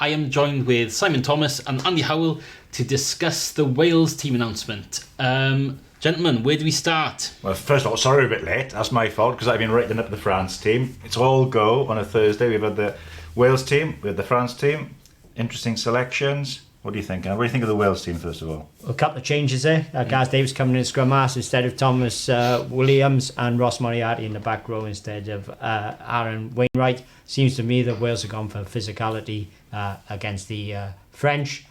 I am joined with Simon Thomas and Andy Howell to discuss the Wales team announcement. Gentlemen, where do we start? Well, first of all, sorry we're a bit late. That's my fault because I've been writing up the France team. It's all go on a Thursday. We've had the Wales team, we had the France team. Interesting selections. What do you think? What do you think of the Wales team, first of all? A couple of changes there. Gareth Davis coming in as scrum master instead of Thomas Williams, and Ross Moriarty in the back row instead of Aaron Wainwright. Seems to me that Wales have gone for physicality against the French.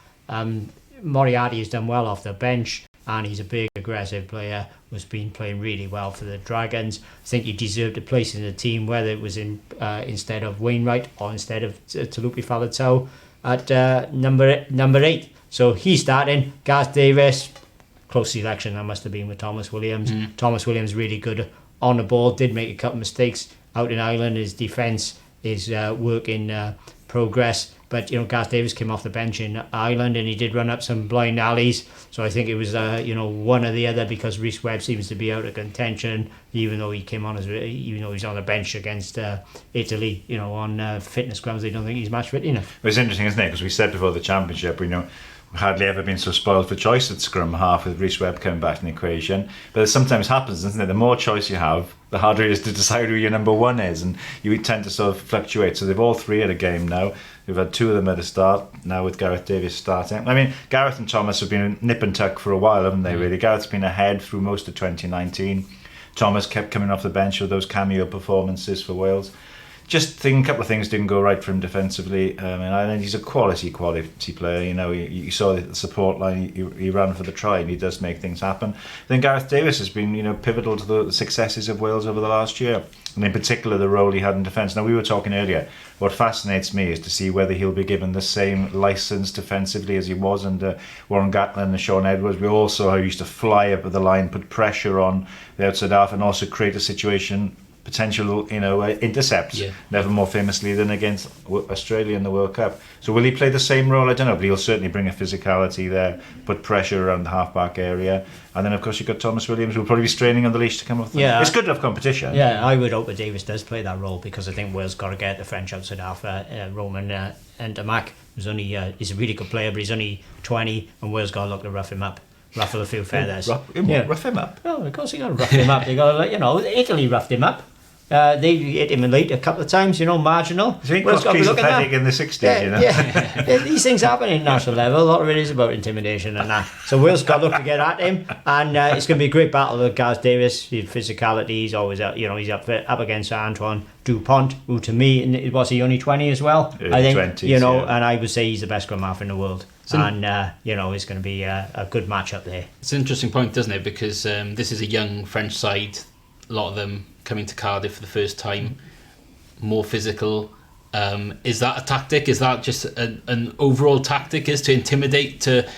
Moriarty has done well off the bench, and he's a big aggressive player who's been playing really well for the Dragons. I think he deserved a place in the team, whether it was in instead of Wainwright or instead of Talupi Faletau at number 8. So he's starting. Gareth Davis, close selection that must have been with Thomas Williams. Thomas Williams really good on the ball, did make a couple of mistakes out in Ireland. His defence is work in progress, but Gareth Davis came off the bench in Ireland and he did run up some blind alleys, so I think it was one or the other, because Rhys Webb seems to be out of contention even though he came on even though he's on the bench against Italy. On fitness grounds they don't think he's match fit enough. It's interesting, isn't it, because we said before the championship, we've hardly ever been so spoiled for choice at scrum half with Rhys Webb coming back in the equation. But it sometimes happens, doesn't it? The more choice you have, the harder it is to decide who your number one is, and you tend to sort of fluctuate. So they've all three at a game now. We've had two of them at a start, now with Gareth Davis starting. I mean, Gareth and Thomas have been nip and tuck for a while, haven't they, really? Gareth's been ahead through most of 2019. Thomas kept coming off the bench with those cameo performances for Wales. Just think a couple of things didn't go right for him defensively. In Ireland, he's a quality player. You saw the support line. He ran for the try, and he does make things happen. Then Gareth Davis has been, pivotal to the successes of Wales over the last year, and in particular the role he had in defence. Now, we were talking earlier. What fascinates me is to see whether he'll be given the same licence defensively as he was under Warren Gatland and Sean Edwards. We all saw how he used to fly up the line, put pressure on the outside half, and also create a situation. Potential, intercepts, never more famously than against Australia in the World Cup. So will he play the same role? I don't know, but he'll certainly bring a physicality there, put pressure around the half-back area. And then, of course, you've got Thomas Williams, who'll probably be straining on the leash to come off. It's good to have competition. Yeah, I would hope that Davis does play that role, because I think Wales got to get the French outside half. Roman Ntamack, he's a really good player, but he's only 20, and Wales got to look to rough him up. Ruffle a few feathers. Rough him up? Oh, of course, you got to rough him up. They got to, Italy roughed him up. They hit him in late a couple of times, marginal. I think Wales got to be looking at in the 60s, Yeah. These things happen in national level. A lot of it is about intimidation and that. So Wales got to look to get at him, and it's going to be a great battle with Gareth Davis. His physicality, he's always he's up against Antoine Dupont, who to me, was he only 20 as well? I think 20s, and I would say he's the best scrum half in the world. And it's going to be a good matchup there. It's an interesting point, doesn't it? Because this is a young French side, a lot of them coming to Cardiff for the first time, more physical. Is that a tactic? Is that just an overall tactic, is to intimidate, to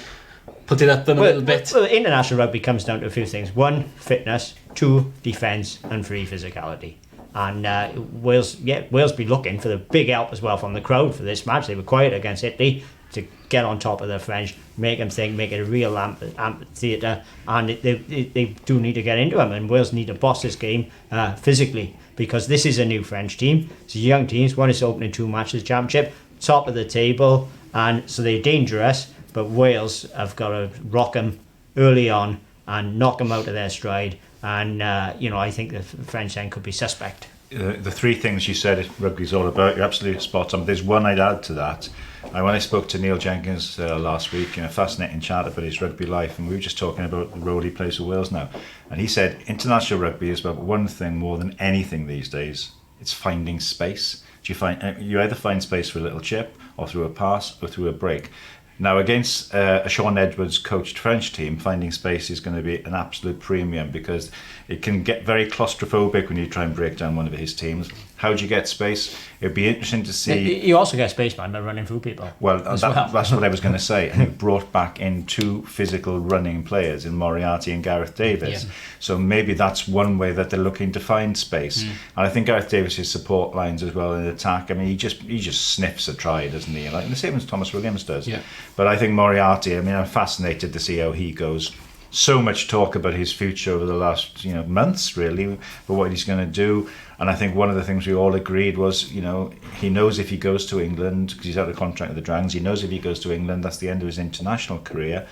put it up them a little bit? Well, international rugby comes down to a few things. 1, fitness. 2, defence. And 3, physicality. And Wales be looking for the big help as well from the crowd for this match. They were quiet against Italy to get on top of the French, make them think, make it a real amphitheatre, and they do need to get into them, and Wales need to boss this game physically, because this is a new French team. It's a young team. One is opening 2 matches championship, top of the table, and so they're dangerous, but Wales have got to rock them early on and knock them out of their stride, and I think the French end could be suspect. The 3 things you said rugby's all about, you're absolutely spot on. There's one I'd add to that. When I spoke to Neil Jenkins last week, fascinating chat about his rugby life, and we were just talking about the role he plays for Wales now, and he said international rugby is about one thing more than anything these days: it's finding space. You either find space for a little chip, or through a pass, or through a break. Now, against a Sean Edwards coached French team, finding space is going to be an absolute premium, because it can get very claustrophobic when you try and break down one of his teams. How do you get space? It'd be interesting to see. You also get space, man, by running through people. Well, that's what I was going to say. And he brought back in 2 physical running players in Moriarty and Gareth Davis. Yeah. So maybe that's one way that they're looking to find space. And I think Gareth Davis's support lines as well in attack. I mean, he just sniffs a try, doesn't he? Like the same as Thomas Williams does. Yeah. But I think Moriarty, I'm fascinated to see how he goes. so much talk about his future over the last months, really, for what he's going to do. And I think one of the things we all agreed was, he knows if he goes to England, because he's out of contract with the Dragons, he knows if he goes to England, that's the end of his international career.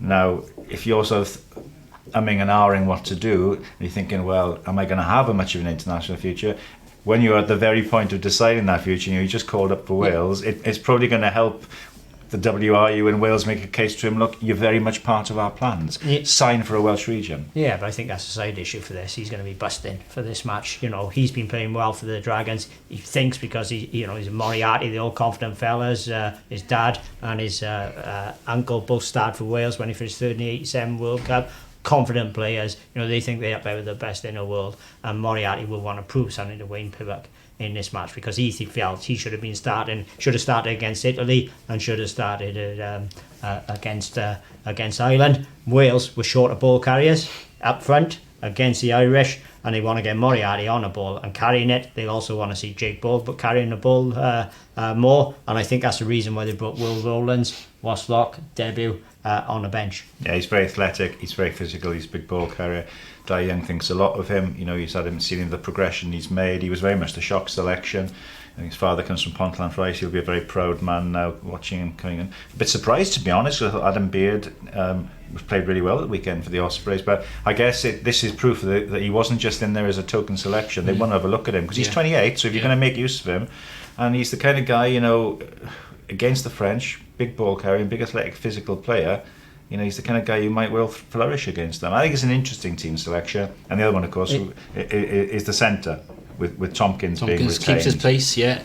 Now, if you're sort of umming and ahhing what to do, and you're thinking, well, am I going to have much of an international future? When you're at the very point of deciding that future, you just called up for Wales, it's probably going to help the WRU and Wales make a case to him, look, you're very much part of our plans. Sign for a Welsh region. Yeah, but I think that's a side issue for this. He's going to be busting for this match. He's been playing well for the Dragons. He thinks because he's a Moriarty, the old confident fellas, his dad and his uncle both started for Wales when he finished third in the 87 World Cup. Confident players, they think they're up there with the best in the world, and Moriarty will want to prove something to Wayne Pivac in this match, because he felt he should have started against Italy and should have started against Ireland. Wales were short of ball carriers up front against the Irish, and they want to get Moriarty on the ball and carrying it. They also want to see Jake Ball but carrying the ball more, and I think that's the reason why they brought Will Rowlands, Waslock, debut on the bench. Yeah, he's very athletic, he's very physical, he's a big ball carrier. Di Young thinks a lot of him. He's had him, seen the progression he's made. He was very much the shock selection. I think his father comes from Pontland Rice. He'll be a very proud man now watching him coming in. A bit surprised, to be honest, with Adam Beard. Played really well at the weekend for the Ospreys, but I guess this is proof that he wasn't just in there as a token selection. They won't have a look at him because he's 28, so if you're going to make use of him, and he's the kind of guy, against the French, big ball carrying, big athletic physical player, he's the kind of guy who might well flourish against them. I think it's an interesting team selection. And the other one, of course, is the centre, with Tompkins being retained. Keeps his place, yeah.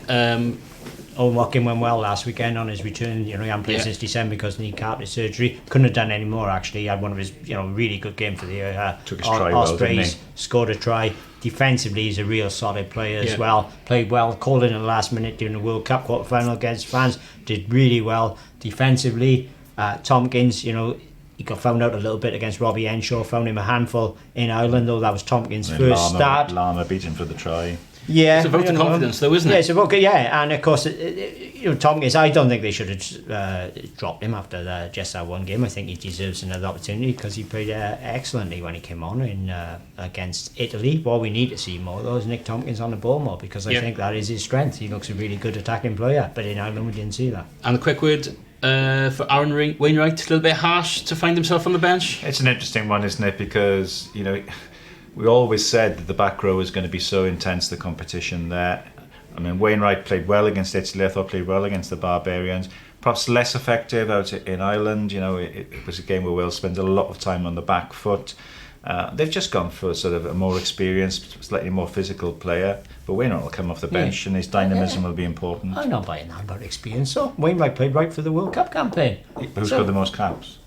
Owen Watkin went well last weekend on his return. He hadn't played since December because of knee cartilage surgery. Couldn't have done any more, actually. He had one of his really good game for the Took his try well, didn't he? Scored a try. Defensively, he's a real solid player as well. Played well, called in at the last minute during the World Cup quarter-final against France. Did really well defensively. Tompkins, he got found out a little bit against Robbie Henshaw, found him a handful in Ireland, though that was Tompkins' first start. Lama beat him for the try. Yeah, it's a vote of confidence, though, isn't it? Yeah, it's a vote. Yeah, and of course, Tompkins. I don't think they should have dropped him after just that one game. I think he deserves another opportunity because he played excellently when he came on against Italy. What we need to see more, though, is Nick Tompkins on the ball more, because I think that is his strength. He looks a really good attacking player, but in Ireland we didn't see that. And a quick word for Aaron Wainwright, a little bit harsh to find himself on the bench. It's an interesting one, isn't it? Because we always said that the back row was going to be so intense, the competition there. I mean, Wainwright played well against Italy, I thought played well against the Barbarians. Perhaps less effective out in Ireland. It was a game where Wales spent a lot of time on the back foot. They've just gone for sort of a more experienced, slightly more physical player. But Wainwright will come off the bench and his dynamism will be important. I'm not buying that about experience, so Wainwright played right for the World Cup campaign. Who's got the most caps?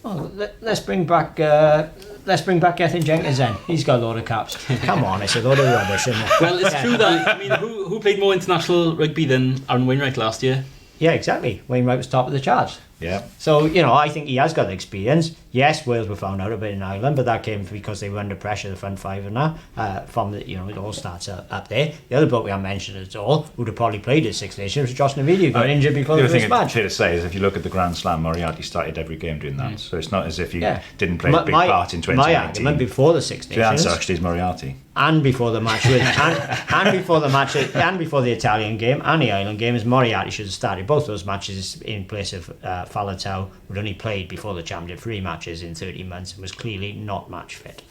Well, let's bring back Gethin Jenkins then. He's got a load of caps. Come on, it's a load of rubbish, isn't it? Well, it's true that, who played more international rugby than Aaron Wainwright last year? Yeah, exactly. Wainwright was top of the charts. Yeah. So, I think he has got the experience. Yes, Wales were found out a bit in Ireland, but that came because they were under pressure, the front five and that, from the, it all starts up there. The other bloke we haven't mentioned at all, who'd have probably played at Six Nations, was Josh Navidi, who got injured before the first match. Fair to say is if you look at the Grand Slam, Moriarty started every game doing that. So it's not as if he didn't play a big part in 2019. My argument before the Six Nations. The answer actually is Moriarty. And before the match and before the match and before the Italian game and the Ireland game, is Moriarty should have started both those matches in place of Faletau, who'd only played before the championship 3 matches in 30 months and was clearly not match fit.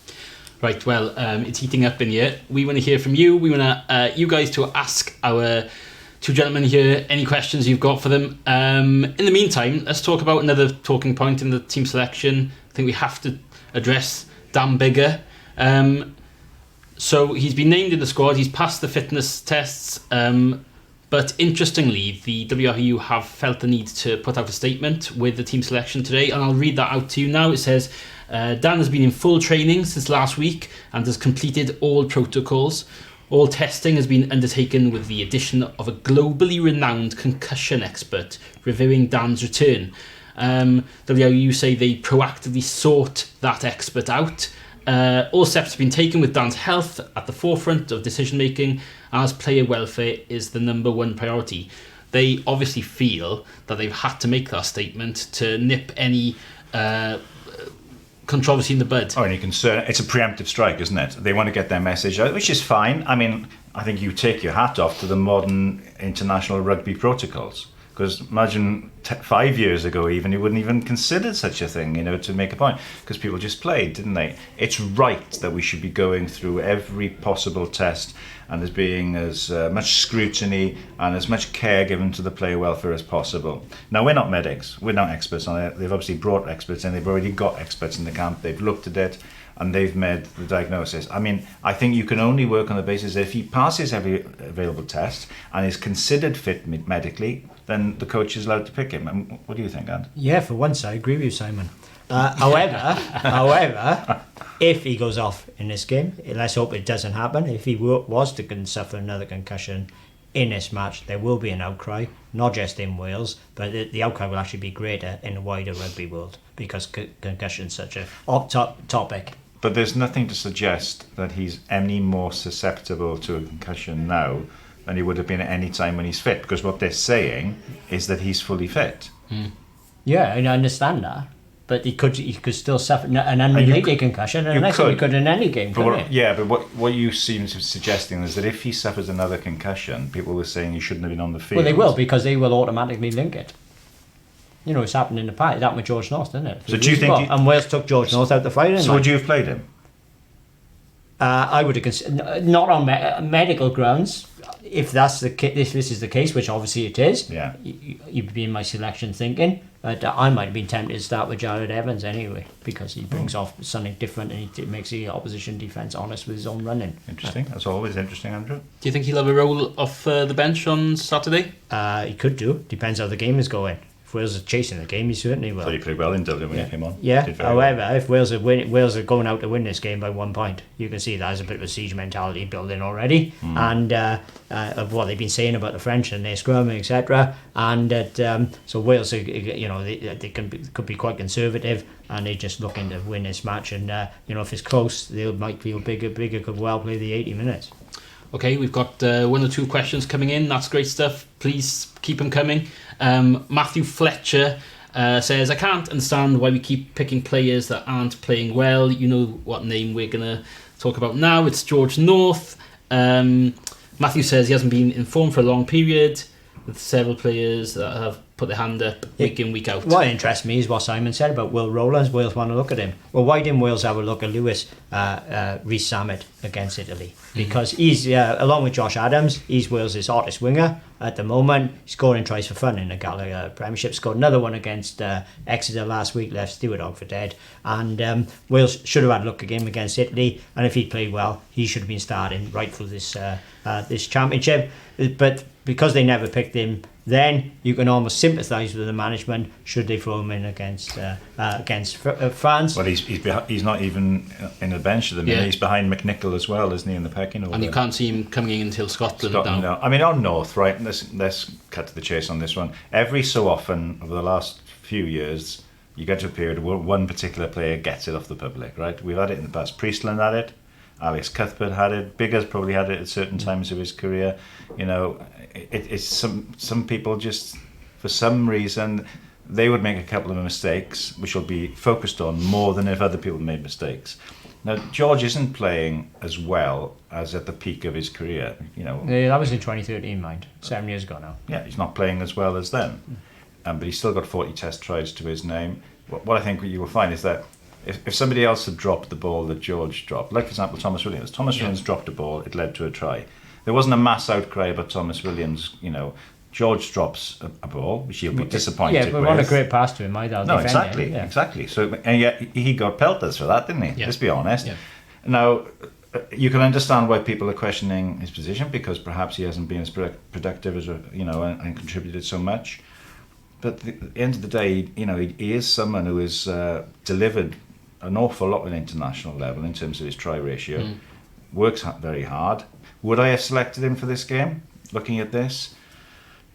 Right, well, it's heating up in here. We want to hear from you. We want you guys to ask our two gentlemen here any questions you've got for them. In the meantime, let's talk about another talking point in the team selection. I think we have to address Dan Biggar. So he's been named in the squad. He's passed the fitness tests. But interestingly, the WRU have felt the need to put out a statement with the team selection today, and I'll read that out to you now. It says, Dan has been in full training since last week and has completed all protocols. All testing has been undertaken with the addition of a globally renowned concussion expert reviewing Dan's return. WRU say they proactively sought that expert out. All steps have been taken with Dan's health at the forefront of decision making, as player welfare is the number one priority. They obviously feel that they've had to make that statement to nip any controversy in the bud. Oh, and you can it's a preemptive strike, isn't it? They want to get their message out, which is fine. I mean, I think you take your hat off to the modern international rugby protocols. Because imagine 5 years ago even, you wouldn't even consider such a thing, to make a point. Because people just played, didn't they? It's right that we should be going through every possible test and there's being as much scrutiny and as much care given to the player welfare as possible. Now, we're not medics. We're not experts on it. They've obviously brought experts in. They've already got experts in the camp. They've looked at it and they've made the diagnosis. I mean, I think you can only work on the basis that if he passes every available test and is considered fit medically, then the coach is allowed to pick him. And what do you think, Ant? Yeah, for once I agree with you, Simon. However, if he goes off in this game, let's hope it doesn't happen. If he was to suffer another concussion in this match, there will be an outcry, not just in Wales, but the outcry will actually be greater in the wider rugby world because concussion is such a hot topic. But there's nothing to suggest that he's any more susceptible to a concussion now than he would have been at any time when he's fit, because what they're saying is that he's fully fit. Yeah, and I understand that. But he could still suffer an unrelated concussion, and he could in any game, couldn't he? Yeah, but what you seem to be suggesting is that if he suffers another concussion, people were saying he shouldn't have been on the field. Well, they will, because they will automatically link it. It's happened in the past. It happened with George North, didn't it? So do you think... And Wales took George North out the fight, So would you have played him? I would have considered... Not on medical grounds. If that's the case, this is the case, which obviously it is, yeah, you'd be in my selection thinking. But I might have been tempted to start with Jared Evans anyway, because he brings off something different and he makes the opposition defence honest with his own running. Interesting. That's always interesting, Andrew. Do you think he'll have a role off the bench on Saturday? He could do. Depends how the game is going. If Wales are chasing the game, he certainly will. So he played well in Dublin when he came on. Yeah. However, if Wales are going out to win this game by 1 point, you can see there's a bit of a siege mentality building already, and of what they've been saying about the French and their scrum, etc. And that so Wales, they could be quite conservative, and they're just looking to win this match. And if it's close, they might feel bigger could well play the 80 minutes. Okay, we've got 1 or 2 questions coming in. That's great stuff. Please keep them coming. Matthew Fletcher says, I can't understand why we keep picking players that aren't playing well. You know what name we're going to talk about now. It's George North. Matthew says he hasn't been informed for a long period, with several players that have put their hand up week in, week out. What interests me is what Simon said about Will Rowlands. Wales want to look at him. Well, why didn't Wales have a look at Lewis Rees-Zammit against Italy? Because he's, along with Josh Adams, he's Wales' hottest winger at the moment, scoring tries for fun in the Gallagher Premiership. Scored another one against Exeter last week, left Stewart on for dead. And Wales should have had a look at him against Italy, and if he'd played well, he should have been starting right for this championship. But because they never picked him, then you can almost sympathise with the management should they throw him in against France. Well, he's not even in the bench at the minute. He's behind McNichol as well, isn't he, in the pecking order? And you can't see him coming in until Scotland now. No. I mean, on North, right, let's cut to the chase on this one. Every so often, over the last few years, you get to a period where one particular player gets it off the public, right? We've had it in the past. Priestland had it. Alex Cuthbert had it. Bigger's probably had it at certain times of his career. It's some people just, for some reason, they would make a couple of mistakes, which will be focused on more than if other people made mistakes. Now, George isn't playing as well as at the peak of his career. Yeah, that was in 2013, mind. 7 years ago now. Yeah, he's not playing as well as then. But he's still got 40 test tries to his name. What I think you will find is that if somebody else had dropped the ball that George dropped, like for example Thomas Williams. Thomas Williams dropped a ball, it led to a try. There wasn't a mass outcry about Thomas Williams. George drops a ball, which he'll be disappointed with. Yeah, but what a great pass to him, exactly. So, and yet he got pelters for that, didn't he? Yeah. Let's be honest. Yeah. Now, you can understand why people are questioning his position, because perhaps he hasn't been as productive as and contributed so much. But at the end of the day, he is someone who has delivered an awful lot at international level in terms of his try ratio. Works very hard. Would I have selected him for this game? Looking at this,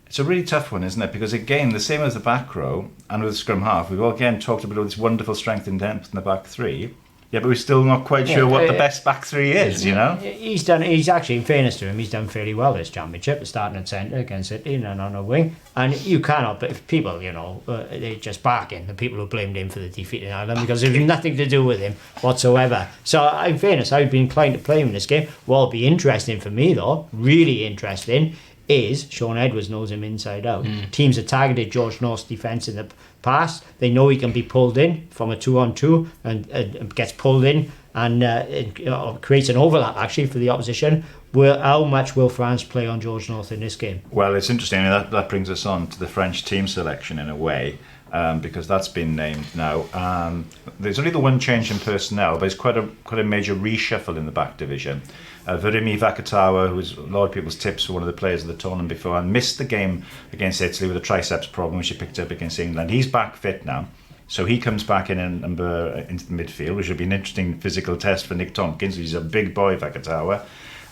it's a really tough one, isn't it? Because again, the same as the back row and with the scrum half, we've all again talked about this wonderful strength and depth in the back three. Yeah, but we're still not quite sure what the best back three is, you know? He's actually, in fairness to him, he's done fairly well this championship, starting at centre against Italy and on a wing. And you cannot, but if people, they're just barking, the people who blamed him for the defeat in Ireland, because it was nothing to do with him whatsoever. So, in fairness, I'd be inclined to play him in this game. What will be interesting for me, though, really interesting, is Sean Edwards knows him inside out. Teams have targeted George North's defence in the past. They know he can be pulled in from a 2-on-2 and gets pulled in and it creates an overlap actually for the opposition. How much will France play on George North in this game? Well, it's interesting. That brings us on to the French team selection in a way. Because that's been named now. There's only the one change in personnel, but it's quite a major reshuffle in the back division. Virimi Vakatawa, who was a lot of people's tips for one of the players of the tournament before, and missed the game against Italy with a triceps problem, which he picked up against England. He's back fit now, so he comes back into the midfield, which will be an interesting physical test for Nick Tompkins. He's a big boy, Vakatawa.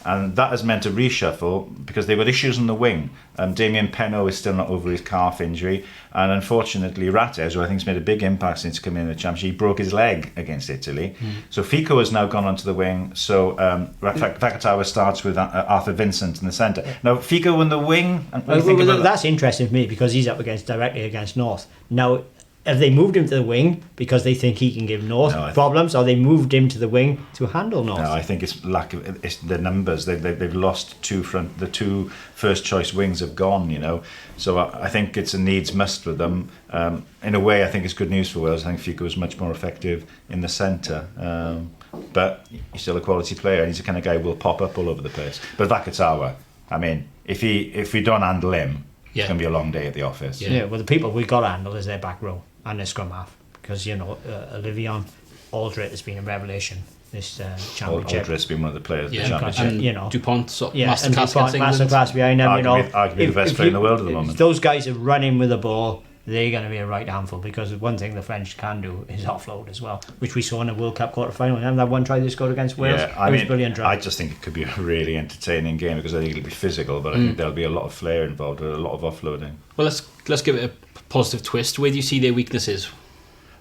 And that has meant a reshuffle because they've got issues on the wing. Damien Penaud is still not over his calf injury. And unfortunately, Rates, who I think has made a big impact since coming in the championship, he broke his leg against Italy. So Fico has now gone onto the wing. So Vakatawa starts with Arthur Vincent in the centre. Now, Fico on the wing... That's interesting for me because he's up directly against North. Now, have they moved him to the wing because they think he can give North problems, or they moved him to the wing to handle North? No, I think it's the numbers. They've lost the two first choice wings have gone, So I think it's a needs must for them. In a way, I think it's good news for Wales. I think Fico is much more effective in the centre. But he's still a quality player, and he's the kind of guy who will pop up all over the place. But Vakatawa, I mean, if we don't handle him, it's going to be a long day at the office. Yeah, well, the people we've got to handle is their back row and their scrum half, because Olivier Aldrit has been a revelation this championship. Aldrit's been one of the players of the championship. and Dupont, masterclass behind them. Arguably the best player in the world at the moment. If those guys are running with the ball, they're going to be a right handful, because one thing the French can do is offload as well, which we saw in the World Cup quarter-final. And that one try they scored against Wales, it was brilliant. I just think it could be a really entertaining game, because I think it'll be physical, but I think there'll be a lot of flair involved and a lot of offloading. Well, let's give it a positive twist. Where do you see their weaknesses?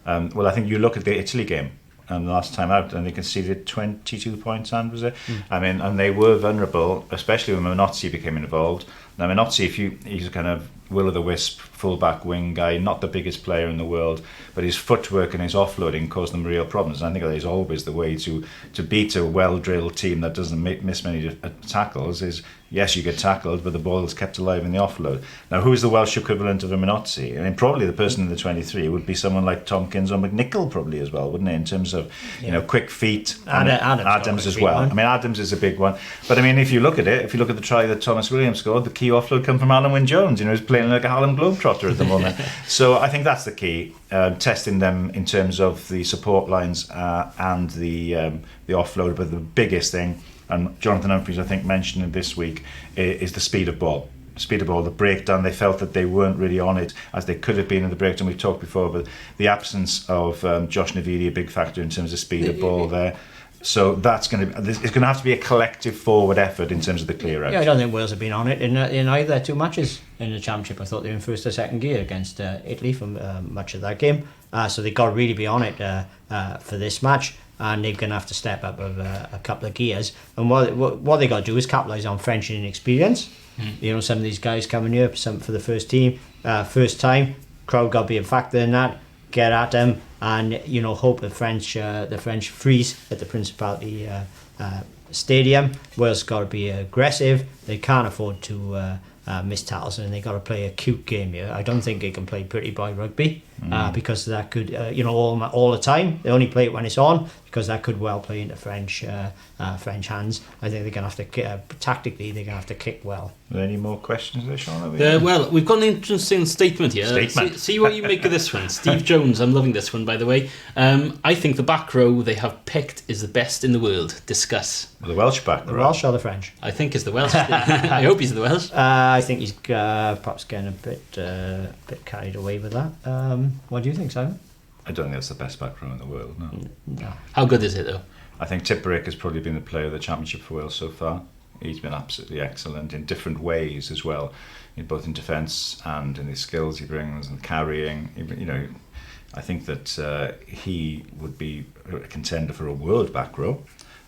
Well, I think you look at the Italy game, and the last time out, and they conceded 22 points, and was it? I mean, and they were vulnerable, especially when Minozzi became involved. Now, Minozzi, he's a kind of will-o'-the-wisp full-back wing guy, not the biggest player in the world, but his footwork and his offloading caused them real problems. And I think that is always the way to beat a well-drilled team that doesn't miss many tackles is, yes, you get tackled, but the ball is kept alive in the offload. Now, who's the Welsh equivalent of a Minozzi? I mean, probably the person in the 23 would be someone like Tompkins or McNichol, probably as well, wouldn't it, in terms of quick feet. And Adams as well. I mean, Adams is a big one. But I mean, if you look at it, if you look at the try that Thomas Williams scored, the key offload come from Alan Wynne-Jones. He's playing like a Harlem Globetrotter at the moment. So I think that's the key, testing them in terms of the support lines and the offload. But the biggest thing, and Jonathan Humphreys I think mentioned it this week, is the speed of ball. The breakdown. They felt that they weren't really on it as they could have been in the breakdown. We've talked before, but the absence of Josh Navidi, a big factor in terms of speed of ball there. So it's going to have to be a collective forward effort in terms of the clear out. Yeah, I don't think Wales have been on it in either two matches in the championship. I thought they were in first or second gear against Italy for much of that game. So they've got to really be on it for this match, and they're going to have to step up a couple of gears. And what they got to do is capitalise on French inexperience. Some of these guys coming here, some for the first team, first time, crowd got to be a factor in that. Get at them, and hope the French freeze at the Principality Stadium. Wales got to be aggressive. They can't afford to miss tackles, and they got to play a cute game here. I don't think they can play pretty boy rugby because that could all the time. They only play it when it's on, because that could well play into French hands. I think they're going to have to tactically they're going to have to kick well. Are there any more questions there, Sean? Well, we've got an interesting statement here. See what you make of this one. Steve Jones, I'm loving this one, by the way. I think the back row they have picked is the best in the world. Discuss. The Welsh back row. The Welsh or the French? I think it's the Welsh. I hope he's the Welsh. I think he's perhaps getting a bit carried away with that. What do you think, Simon? I don't think that's the best back row in the world, no. How good is it, though? I think Tipuric has probably been the player of the championship for Wales so far. He's been absolutely excellent in different ways as well, both in defence and in his skills he brings and carrying. I think that he would be a contender for a world back row.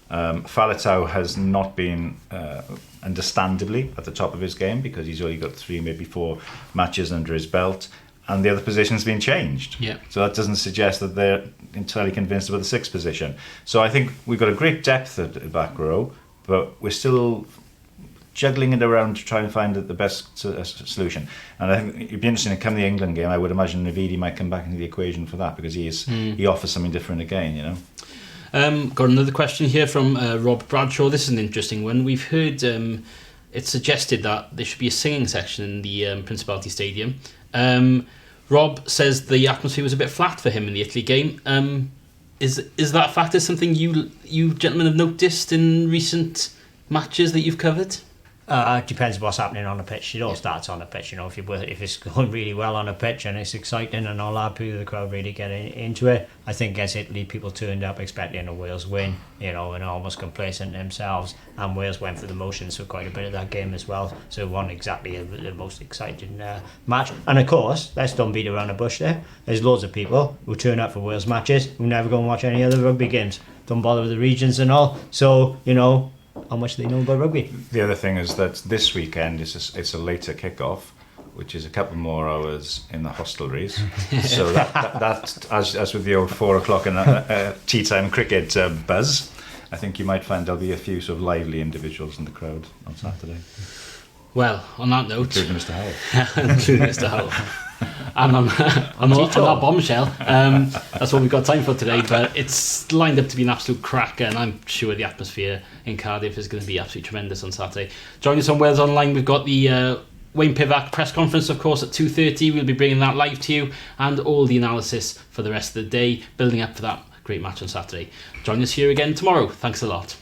Faletau has not been, understandably, at the top of his game because he's only got 3, maybe 4 matches under his belt, and the other position's been changed. Yeah. So that doesn't suggest that they're entirely convinced about the 6th position. So I think we've got a great depth at back row, but we're still juggling it around to try and find the best solution. And I think it'd be interesting to come the England game. I would imagine Navidi might come back into the equation for that because he offers something different again, you know. Got another question here from Rob Bradshaw. This is an interesting one. We've heard it's suggested that there should be a singing section in the Principality Stadium. Rob says the atmosphere was a bit flat for him in the Italy game. Is that a factor, something you gentlemen have noticed in recent matches that you've covered? It depends what's happening on the pitch. It all starts on the pitch, you know. If it's going really well on the pitch and it's exciting and all that, people, the crowd really get into it. I think against Italy, people turned up expecting a Wales win, you know, and almost complacent themselves. And Wales went through the motions for quite a bit of that game as well. So it wasn't exactly the most exciting match. And of course, let's don't beat around the bush there. There's loads of people who turn up for Wales matches who never go and watch any other rugby games. Don't bother with the regions and all. So, you know, how much they know about rugby. The other thing is that this weekend it's a later kick-off, which is a couple more hours in the hostelries. So that as with the old 4 o'clock and tea time cricket buzz, I think you might find there'll be a few sort of lively individuals in the crowd on Saturday. Well, on that note, including Mr. Howell. Including Mr. Howell. And on that bombshell, that's all we've got time for today, but it's lined up to be an absolute cracker, and I'm sure the atmosphere in Cardiff is going to be absolutely tremendous on Saturday. Join us on Wales Online. We've got the Wayne Pivac press conference, of course, at 2:30. We'll be bringing that live to you, and all the analysis for the rest of the day, building up for that great match on Saturday. Join us here again tomorrow. Thanks a lot.